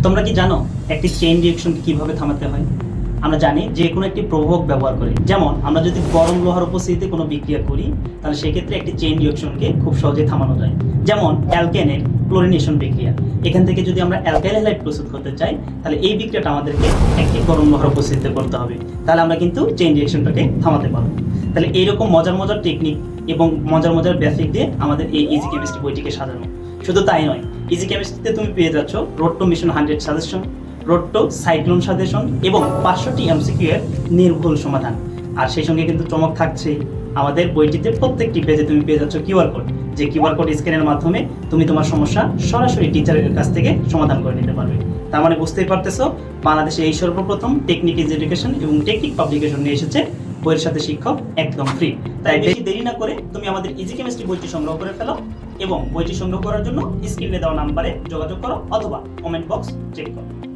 তোমরা কি জানো একটি চেইন রিঅ্যাকশনকে কিভাবে থামাতে হয়? আমরা জানি যে কোনো একটি প্রভাবক ব্যবহার করে, যেমন আমরা যদি গরম লোহার উপস্থিতিতে কোনো বিক্রিয়া করি তাহলে সেক্ষেত্রে একটি চেইন রিঅ্যাকশনকে খুব সহজে থামানো যায়। যেমন অ্যালকেনের ক্লোরিনেশন বিক্রিয়া, এখান থেকে যদি আমরা অ্যালকাইল হ্যালাইড প্রস্তুত করতে চাই তাহলে এই বিক্রিয়াটা আমাদেরকে একটি গরম লোহার উপস্থিতিতে করতে হবে, তাহলে আমরা কিন্তু চেইন রিঅ্যাকশনটাকে থামাতে পারবো। তাহলে এইরকম মজার মজার টেকনিক এবং মজার মজার বেসিক দিয়ে আমাদের এই ইজি কেমিস্ট্রি বইটিকে সাজানো। শুধু তাই নয়, ইজি কেমিস্ট্রিতে তুমি পেয়ে যাচ্ছ road to mission 100 suggestion, road to cyclone suggestion এবং 500টি এমসিকিউ এর নির্ভুল সমাধান। আর সেই সঙ্গে কিন্তু চমক থাকছে, আমাদের বইটিতে প্রত্যেকটি পেজে তুমি পেয়ে যাচ্ছ কিউআর কোড, যে কিউআর কোড স্ক্যানের মাধ্যমে তুমি তোমার সমস্যা সরাসরি টিচারের কাছ থেকে সমাধান করে নিতে পারবে। তার মানে বুঝতেই পারতেছো, বাংলাদেশে এই সর্বপ্রথম টেকনিক ইজ এডুকেশন এবং টেকনিক পাবলিকেশন নিয়ে এসেছে, বইয়ের সাথে শিক্ষক একদম ফ্রি। তাই বেশি দেরি না করে তুমি আমাদের ইজি কেমিস্ট্রি বইটি সংগ্রহ করে ফেলো এবং বইটি সংগ্রহ করার জন্য স্ক্রিনে দেওয়া নাম্বারে যোগাযোগ করো অথবা কমেন্ট বক্স চেক করো।